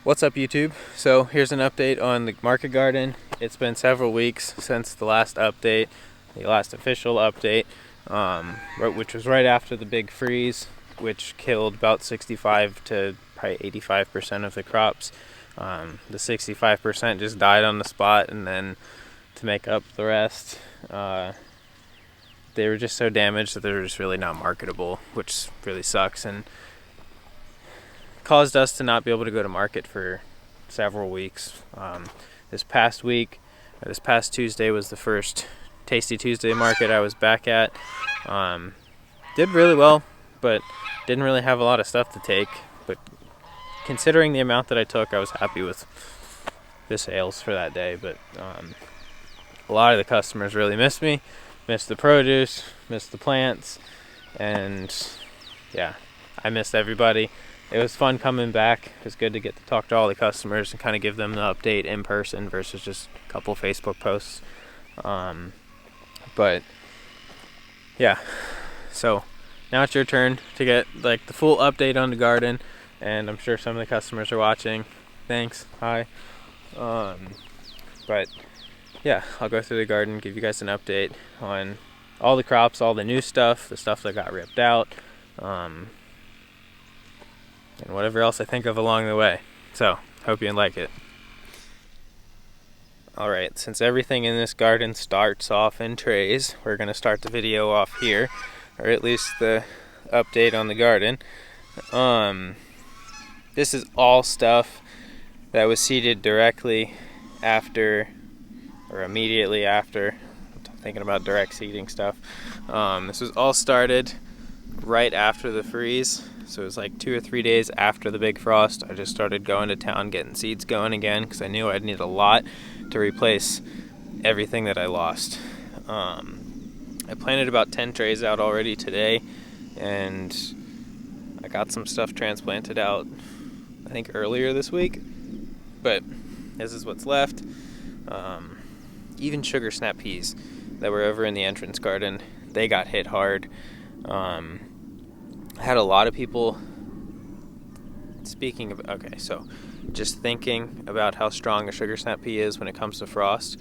What's up, YouTube? So here's an update on the market garden. It's been several weeks since the last update, the last official update, which was right after the big freeze, which killed about 65 to probably 85% of the crops. The 65% just died on the spot, and then to make up the rest, they were just so damaged that they were just really not marketable, which really sucks and caused us to not be able to go to market for several weeks. This past Tuesday was the first Tasty Tuesday market I was back at. Did really well, but didn't really have a lot of stuff to take. But considering the amount that I took, I was happy with the sales for that day. But a lot of the customers really missed me, missed the produce, missed the plants, and yeah, I missed everybody. It was fun coming back. It was good to get to talk to all the customers and kind of give them the update in person versus just a couple Facebook posts. But yeah, so now it's your turn to get like the full update on the garden, and I'm sure some of the customers are watching. Thanks. Hi. But yeah, I'll go through the garden, give you guys an update on all the crops, all the new stuff, the stuff that got ripped out, and whatever else I think of along the way. So, hope you like it. Alright, since everything in this garden starts off in trays, we're going to start the video off here, or at least the update on the garden. This is all stuff that was seeded directly after, or immediately after. I'm thinking about direct seeding stuff. This was all started right after the freeze. So it was like 2 or 3 days after the big frost. I just started going to town getting seeds going again because I knew I'd need a lot to replace everything that I lost. I planted about 10 trays out already today, and I got some stuff transplanted out I think earlier this week, but this is what's left. Even sugar snap peas that were over in the entrance garden, they got hit hard. I had a lot of people speaking of, okay, so just thinking about how strong a sugar snap pea is when it comes to frost,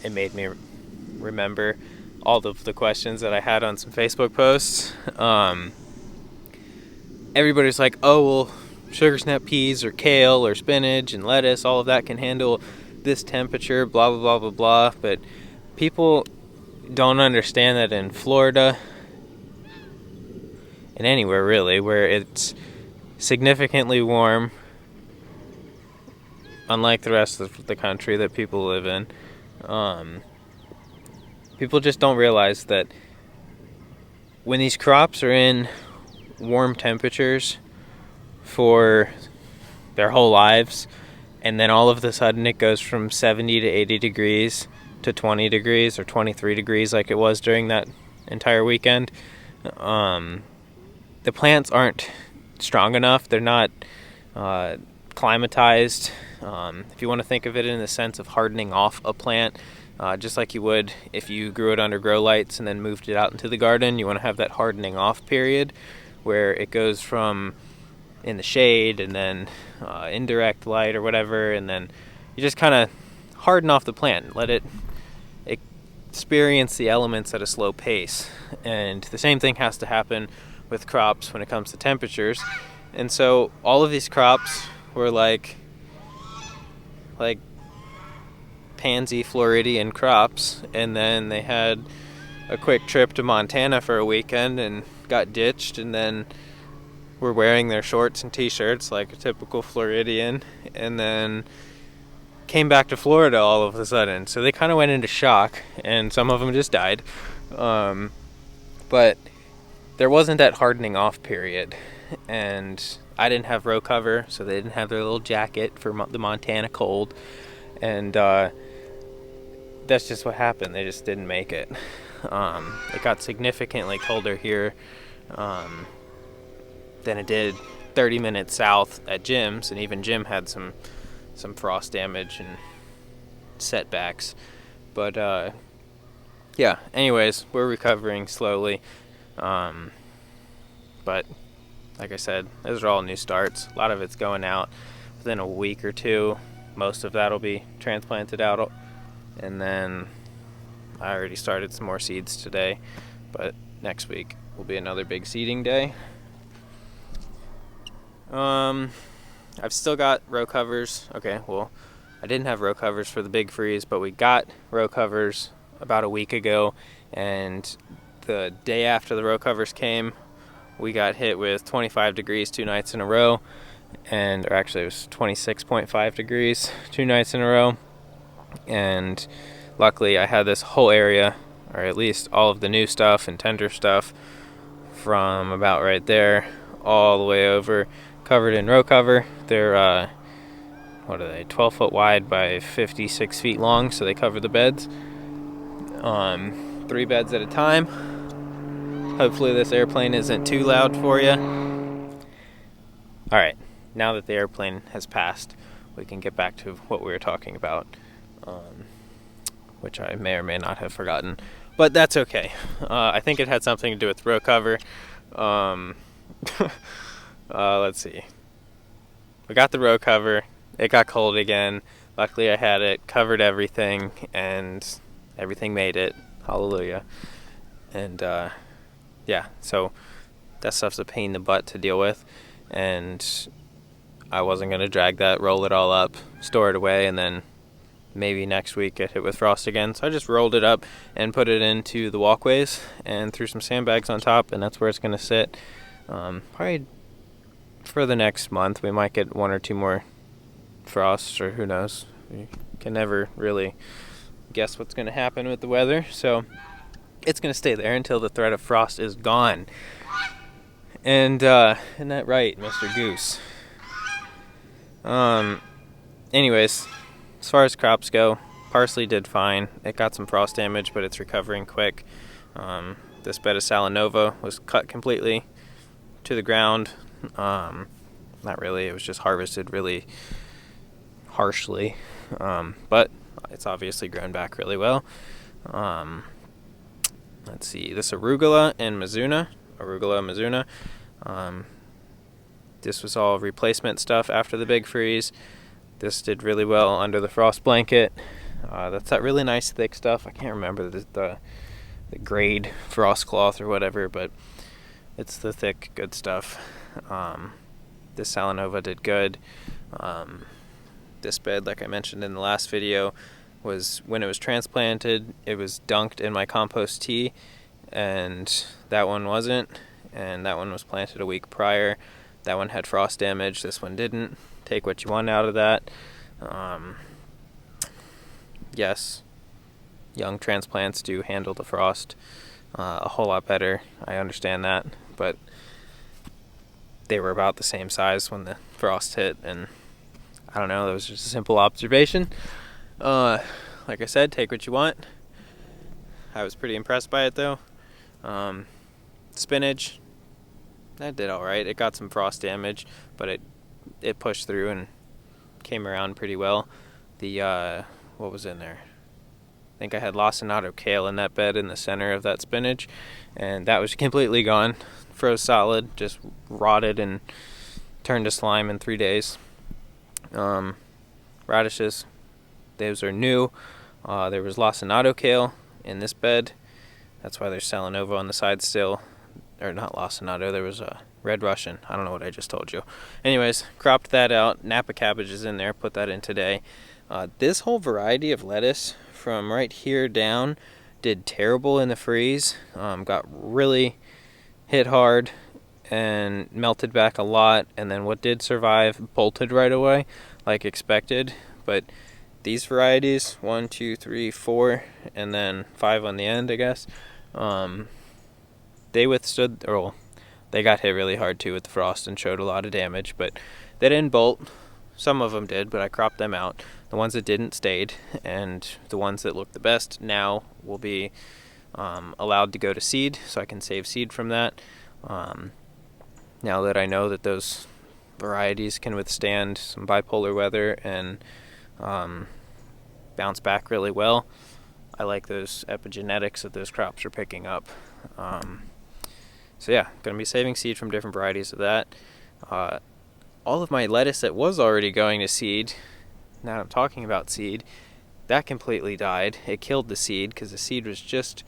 it made me remember all of the questions that I had on some Facebook posts. Everybody's like, oh, well, sugar snap peas or kale or spinach and lettuce, all of that can handle this temperature, blah, blah, blah, blah, blah. But people don't understand that in Florida, and anywhere really, where it's significantly warm, unlike the rest of the country that people live in, people just don't realize that when these crops are in warm temperatures for their whole lives, and then all of a sudden it goes from 70 to 80 degrees to 20 degrees or 23 degrees like it was during that entire weekend, the plants aren't strong enough. They're not climatized. If you want to think of it in the sense of hardening off a plant, just like you would if you grew it under grow lights and then moved it out into the garden, you want to have that hardening off period where it goes from in the shade and then indirect light or whatever, and then you just kind of harden off the plant, let it experience the elements at a slow pace. And the same thing has to happen with crops when it comes to temperatures. And so all of these crops were like pansy Floridian crops, and then they had a quick trip to Montana for a weekend and got ditched, and then were wearing their shorts and t-shirts like a typical Floridian, and then came back to Florida all of a sudden. So they kind of went into shock, and some of them just died. But there wasn't that hardening off period, and I didn't have row cover, so they didn't have their little jacket for the Montana cold, and that's just what happened. They just didn't make it. It got significantly colder here than it did 30 minutes south at Jim's, and even Jim had some frost damage and setbacks. But yeah, anyways, we're recovering slowly. But like I said, those are all new starts. A lot of it's going out. within a week or two, most of that will be transplanted out, and then I already started some more seeds today, but next week will be another big seeding day. I've still got row covers. Okay, well, I didn't have row covers for the big freeze, but we got row covers about a week ago, and the day after the row covers came, we got hit with 25 degrees 2 nights in a row, or actually it was 26.5 degrees 2 nights in a row, and luckily I had this whole area, or at least all of the new stuff and tender stuff, from about right there all the way over, covered in row cover. They're 12 foot wide by 56 feet long, so they cover the beds, 3 beds at a time. Hopefully this airplane isn't too loud for you. Alright, now that the airplane has passed, we can get back to what we were talking about, which I may or may not have forgotten, but that's okay. I think it had something to do with row cover. Let's see. We got the row cover. It got cold again. Luckily I had it, covered everything, and everything made it. Hallelujah. And yeah, so that stuff's a pain in the butt to deal with, and I wasn't going to drag that, roll it all up, store it away, and then maybe next week get hit with frost again. So I just rolled it up and put it into the walkways and threw some sandbags on top, and that's where it's going to sit. Probably for the next month. We might get 1 or 2 more frosts, or who knows. You can never really guess what's going to happen with the weather, so it's going to stay there until the threat of frost is gone. And isn't that right, Mr. Goose? Anyways, as far as crops go, parsley did fine. It got some frost damage, but it's recovering quick. This bed of Salanova was cut completely to the ground. Not really, it was just harvested really harshly, but it's obviously grown back really well. Let's see, this arugula Mizuna. This was all replacement stuff after the big freeze. This did really well under the frost blanket. That's that really nice thick stuff. I can't remember the grade, frost cloth or whatever, but it's the thick good stuff. This Salanova did good. This bed, like I mentioned in the last video, was when it was transplanted, it was dunked in my compost tea, and that one wasn't, and that one was planted a week prior. That one had frost damage, this one didn't. Take what you want out of that. Yes, young transplants do handle the frost a whole lot better, I understand that, but they were about the same size when the frost hit, and I don't know, that was just a simple observation. Like I said, take what you want. I was pretty impressed by it though. Spinach, that did alright. It got some frost damage, but it pushed through and came around pretty well. What was in there? I think I had lacinato kale in that bed in the center of that spinach, and that was completely gone. Froze solid, just rotted and turned to slime in 3 days. Radishes, those are new. There was lacinato kale in this bed. That's why there's Salanova on the side still. Or not lacinato, there was a red Russian. I don't know what I just told you. Anyways, cropped that out. Napa cabbage is in there, put that in today. This whole variety of lettuce from right here down did terrible in the freeze. Got really hit hard and melted back a lot, and then what did survive bolted right away like expected. But these varieties, 1, 2, 3, 4, and then 5 on the end, I guess, they withstood, or they got hit really hard too with the frost and showed a lot of damage, but they didn't bolt. Some of them did, but I cropped them out. The ones that didn't stayed, and the ones that looked the best now will be allowed to go to seed, so I can save seed from that. Now that I know that those varieties can withstand some bipolar weather and bounce back really well, I like those epigenetics that those crops are picking up. So yeah, going to be saving seed from different varieties of that. all of my lettuce that was already going to seed, now that I'm talking about seed, that completely died. It killed the seed because the seed was just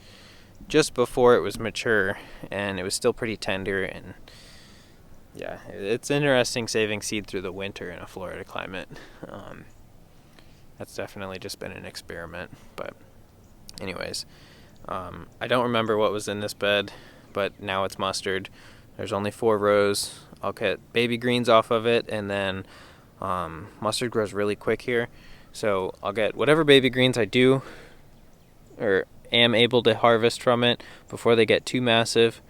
before it was mature, and it was still pretty tender. And yeah, it's interesting saving seed through the winter in a Florida climate. That's definitely just been an experiment. But anyways, I don't remember what was in this bed, but now it's mustard. There's only 4 rows. I'll get baby greens off of it, and then mustard grows really quick here. So I'll get whatever baby greens I do or am able to harvest from it before they get too massive.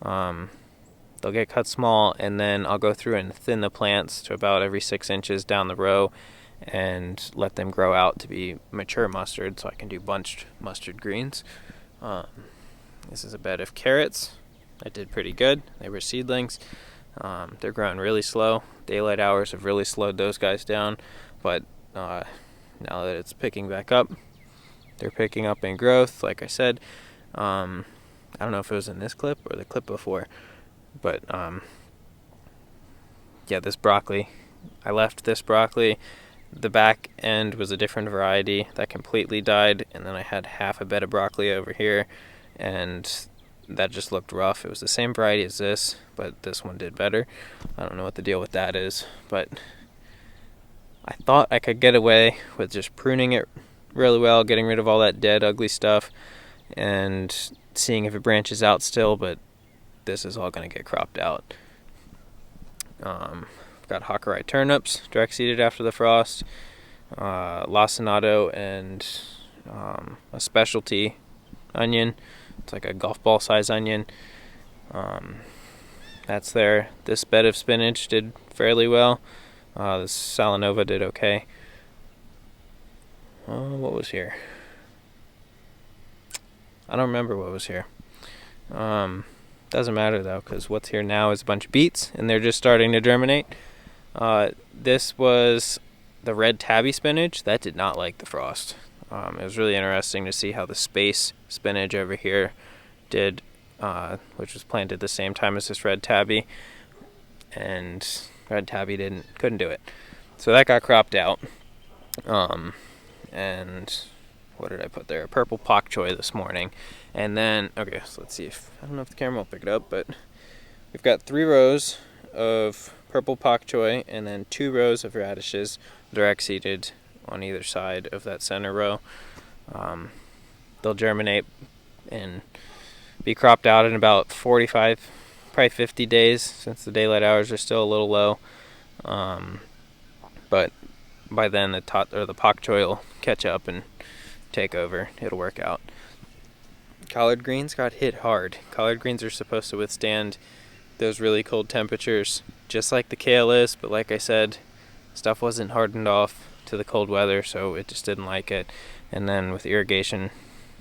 They'll get cut small, and then I'll go through and thin the plants to about every 6 inches down the row and let them grow out to be mature mustard so I can do bunched mustard greens. This is a bed of carrots. I did pretty good. They were seedlings. They're growing really slow. Daylight hours have really slowed those guys down, but now that it's picking back up, they're picking up in growth. Like I said, I don't know if it was in this clip or the clip before, but yeah, this broccoli, I left this broccoli. The back end was a different variety that completely died, and then I had half a bed of broccoli over here, and that just looked rough. It was the same variety as this, but this one did better. I don't know what the deal with that is, but I thought I could get away with just pruning it really well, getting rid of all that dead, ugly stuff, and seeing if it branches out still, but this is all going to get cropped out. Got Hawkeye turnips, direct seeded after the frost, lacinato, and a specialty onion. It's like a golf ball size onion. That's there. This bed of spinach did fairly well. This Salanova did okay. What was here? I don't remember what was here. Doesn't matter though, because what's here now is a bunch of beets, and they're just starting to germinate. This was the red tabby spinach. That did not like the frost. It was really interesting to see how the space spinach over here did, which was planted the same time as this red tabby, and red tabby couldn't do it. So that got cropped out. And what did I put there? A purple pak choi this morning. And then, okay, so let's see if, I don't know if the camera will pick it up, but we've got 3 rows of purple pak choi and then 2 rows of radishes direct seeded on either side of that center row. They'll germinate and be cropped out in about 45, probably 50 days, since the daylight hours are still a little low. But by then the pak choi will catch up and take over. It'll work out. Collard greens got hit hard. Collard greens are supposed to withstand those really cold temperatures, just like the kale is, but like I said, stuff wasn't hardened off to the cold weather, so it just didn't like it. And then with irrigation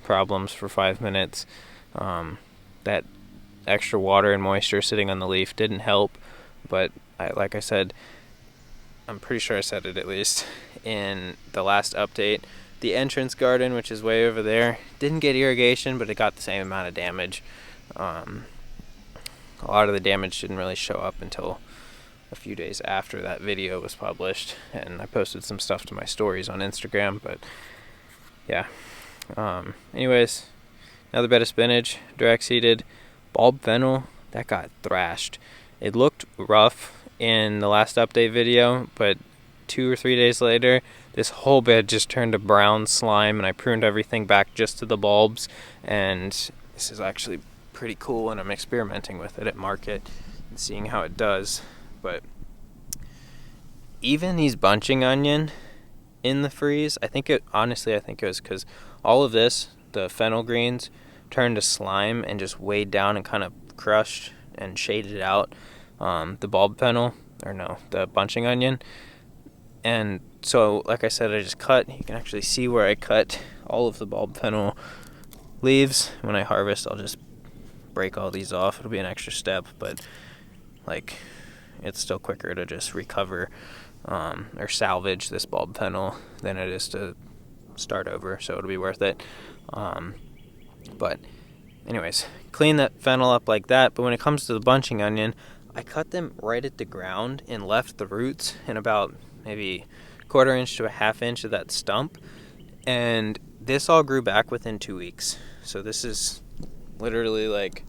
problems for 5 minutes, that extra water and moisture sitting on the leaf didn't help. But like I said, I'm pretty sure I said it at least in the last update, the entrance garden, which is way over there, didn't get irrigation, but it got the same amount of damage. A lot of the damage didn't really show up until a few days after that video was published, and I posted some stuff to my stories on Instagram. But yeah, anyways, another bed of spinach, direct seeded. Bulb fennel, that got thrashed. It looked rough in the last update video, but 2 or 3 days later, this whole bed just turned to brown slime, and I pruned everything back just to the bulbs, and this is actually pretty cool, and I'm experimenting with it at market and seeing how it does. But even these bunching onion in the freeze, I think it was because all of this, the fennel greens, turned to slime and just weighed down and kind of crushed and shaded out the the bunching onion. And so, like I said, I just cut. You can actually see where I cut all of the bulb fennel leaves. When I harvest, I'll just break all these off. It'll be an extra step, but like, it's still quicker to just recover or salvage this bulb fennel than it is to start over, so it'll be worth it. But anyways, clean that fennel up like that. But when it comes to the bunching onion, I cut them right at the ground and left the roots in about maybe 1/4 inch to a 1/2 inch of that stump. And this all grew back within 2 weeks. So this is literally like,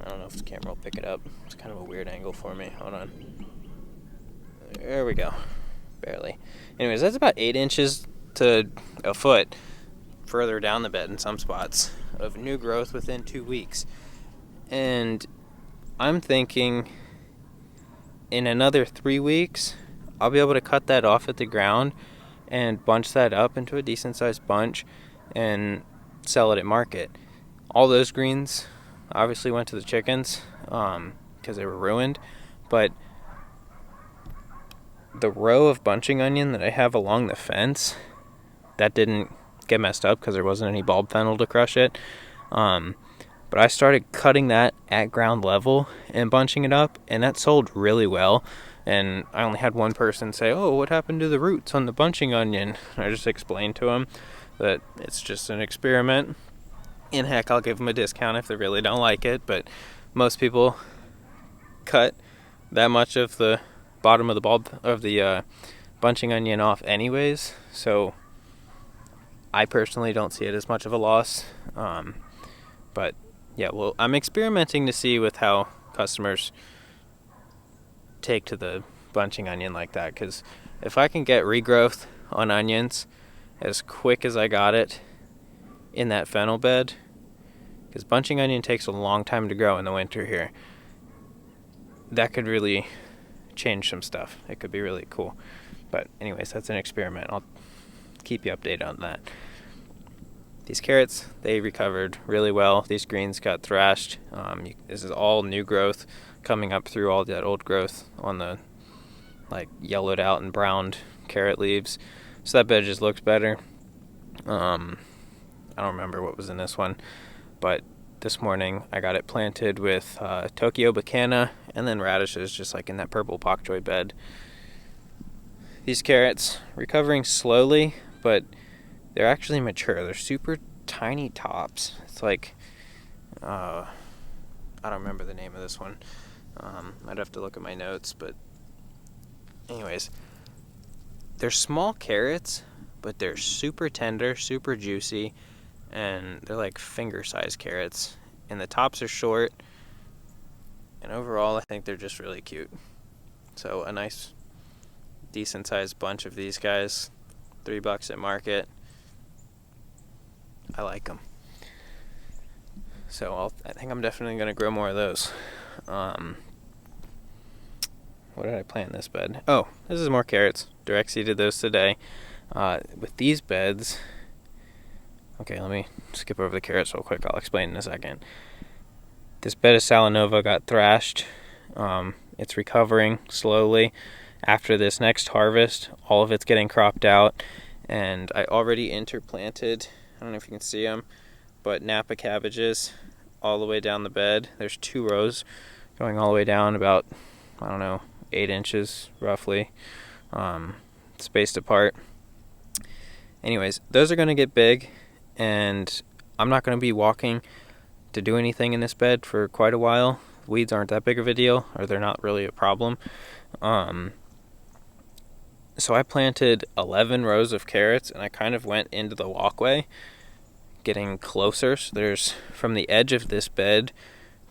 I don't know if the camera will pick it up. It's kind of a weird angle for me. Hold on. There we go. Barely. Anyways, that's about 8 inches to a foot further down the bed in some spots of new growth within 2 weeks. And I'm thinking in another 3 weeks, I'll be able to cut that off at the ground and bunch that up into a decent sized bunch and sell it at market. All those greens obviously went to the chickens because they were ruined, but the row of bunching onion that I have along the fence, that didn't get messed up because there wasn't any bulb fennel to crush it. But I started cutting that at ground level and bunching it up, and that sold really well. And I only had one person say, "Oh, what happened to the roots on the bunching onion?" And I just explained to him that it's just an experiment. And heck, I'll give them a discount if they really don't like it. But most people cut that much of the bottom of the bulb of the bunching onion off anyways. So I personally don't see it as much of a loss. But yeah, well, I'm experimenting to see with how customers take to the bunching onion like that, because if I can get regrowth on onions as quick as I got it in that fennel bed, because bunching onion takes a long time to grow in the winter here, that could really change some stuff. It could be really cool. But anyways, that's an experiment. I'll keep you updated on that. These carrots, they recovered really well. These greens got thrashed. This is all new growth coming up through all that old growth on the like yellowed out and browned carrot leaves. So that bed just looks better. I don't remember what was in this one, but this morning I got it planted with Tokyo Bacana and then radishes just like in that purple bok choy bed. These carrots recovering slowly, but they're actually mature. They're super tiny tops. It's like, I don't remember the name of this one. I'd have to look at my notes, but anyways, they're small carrots, but they're super tender, super juicy, and they're like finger-sized carrots. And the tops are short, and overall I think they're just really cute. So a nice, decent-sized bunch of these guys, $3 at market. I like them. So I think I'm definitely going to grow more of those. What did I plant in this bed? Oh, this is more carrots. Direct seeded those today. With these beds, okay, let me skip over the carrots real quick. I'll explain in a second. This bed of Salanova got thrashed. It's recovering slowly. After this next harvest, all of it's getting cropped out, and I already interplanted, I don't know if you can see them, but Napa cabbages all the way down the bed. There's 2 rows going all the way down about, 8 inches roughly, spaced apart. Anyways, those are going to get big, and I'm not going to be walking to do anything in this bed for quite a while. Weeds aren't that big of a deal, or they're not really a problem. So I planted 11 rows of carrots, and I kind of went into the walkway, getting closer. So there's, from the edge of this bed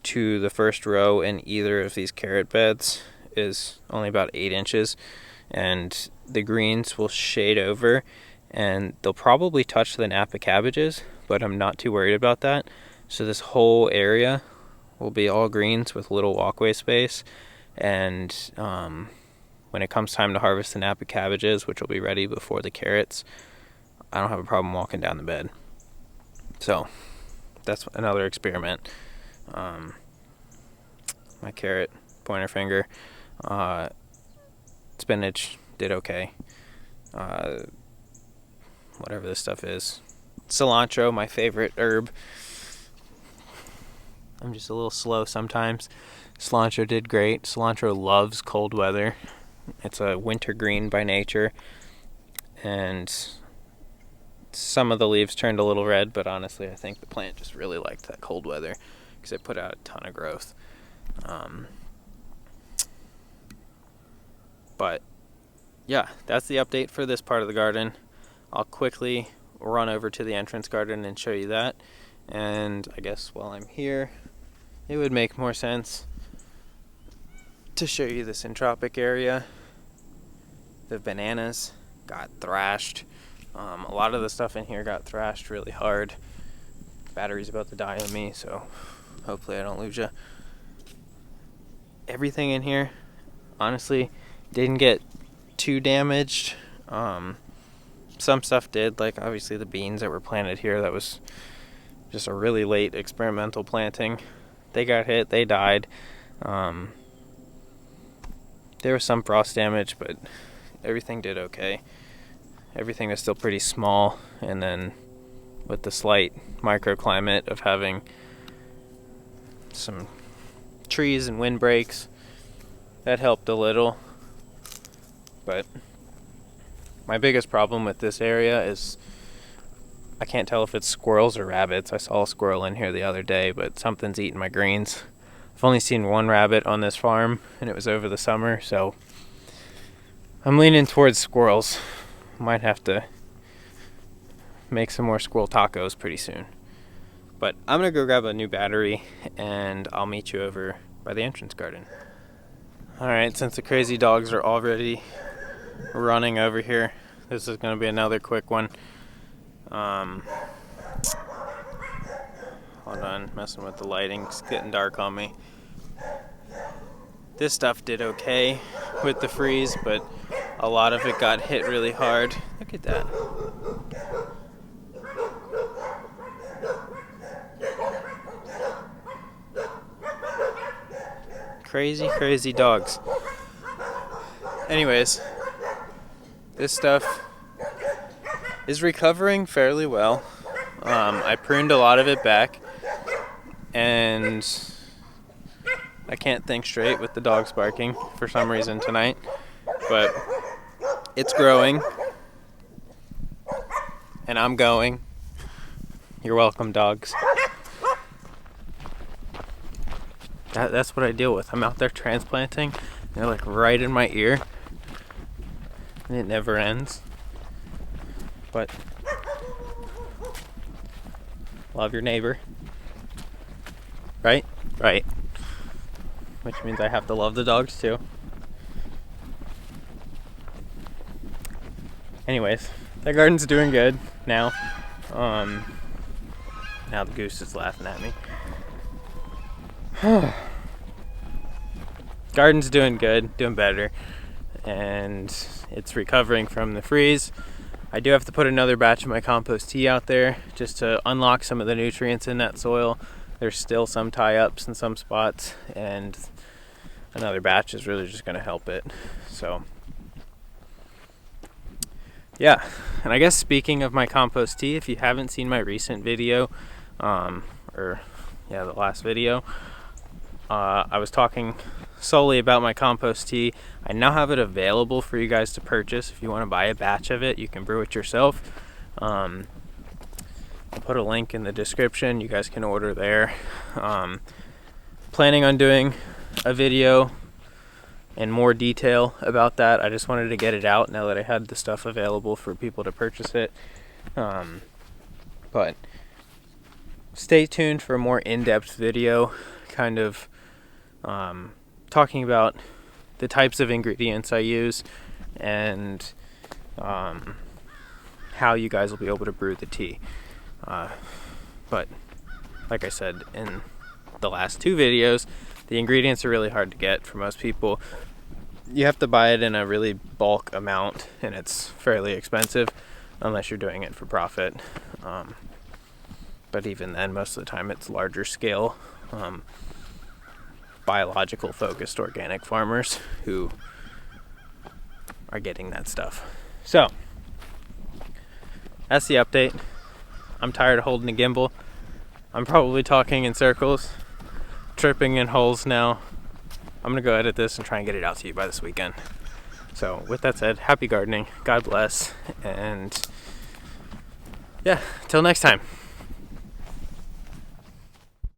to the first row in either of these carrot beds is only about 8 inches, and the greens will shade over, and they'll probably touch the Napa cabbages, but I'm not too worried about that. So this whole area will be all greens with little walkway space, and when it comes time to harvest the Napa cabbages, which will be ready before the carrots, I don't have a problem walking down the bed. So that's another experiment. My carrot, pointer finger, spinach did okay. Whatever this stuff is. Cilantro, my favorite herb. I'm just a little slow sometimes. Cilantro did great. Cilantro loves cold weather. It's a winter green by nature, and some of the leaves turned a little red, but honestly I think the plant just really liked that cold weather because it put out a ton of growth. But yeah, that's the update for this part of the garden. I'll quickly run over to the entrance garden and show you that. And I guess while I'm here, it would make more sense to show you this entropic area. The bananas got thrashed. A lot of the stuff in here got thrashed really hard. Battery's about to die on me, so hopefully I don't lose you. Everything in here, honestly, didn't get too damaged. Some stuff did, like obviously the beans that were planted here. That was just a really late experimental planting. They got hit, they died. There was some frost damage, but everything did okay. Everything was still pretty small, and then with the slight microclimate of having some trees and windbreaks, that helped a little. But my biggest problem with this area is I can't tell if it's squirrels or rabbits. I saw a squirrel in here the other day, but something's eating my greens. I've only seen one rabbit on this farm, and it was over the summer, so I'm leaning towards squirrels. Might have to make some more squirrel tacos pretty soon. But I'm gonna go grab a new battery, and I'll meet you over by the entrance garden. Alright, since the crazy dogs are already running over here, this is gonna be another quick one. Hold on, messing with the lighting, it's getting dark on me. This stuff did okay with the freeze, but a lot of it got hit really hard. Look at that. Crazy, crazy dogs. Anyways, this stuff is recovering fairly well. I pruned a lot of it back, and I can't think straight with the dogs barking for some reason tonight, but it's growing, and I'm going. You're welcome, dogs. That's what I deal with. I'm out there transplanting, and they're like right in my ear, and it never ends. But love your neighbor, right? Right. Which means I have to love the dogs too. Anyways, the garden's doing good now. Now the goose is laughing at me. Garden's doing good, doing better, and it's recovering from the freeze. I do have to put another batch of my compost tea out there just to unlock some of the nutrients in that soil. There's still some tie-ups in some spots, and another batch is really just going to help it. So yeah, and I guess speaking of my compost tea, if you haven't seen my recent video, the last video, I was talking solely about my compost tea. I now have it available for you guys to purchase. If you want to buy a batch of it, you can brew it yourself. I'll put a link in the description. You guys can order there. Planning on doing a video in more detail about that. I just wanted to get it out now that I had the stuff available for people to purchase it. But stay tuned for a more in-depth video, kind of talking about the types of ingredients I use and how you guys will be able to brew the tea. But like I said in the last two videos, the ingredients are really hard to get for most people. You have to buy it in a really bulk amount, and it's fairly expensive unless you're doing it for profit. But even then, most of the time it's larger scale, biological focused organic farmers who are getting that stuff. So that's the update. I'm tired of holding a gimbal. I'm probably talking in circles, tripping in holes now. I'm gonna go edit this and try and get it out to you by this weekend. So with that said, happy gardening, God bless, and yeah, till next time.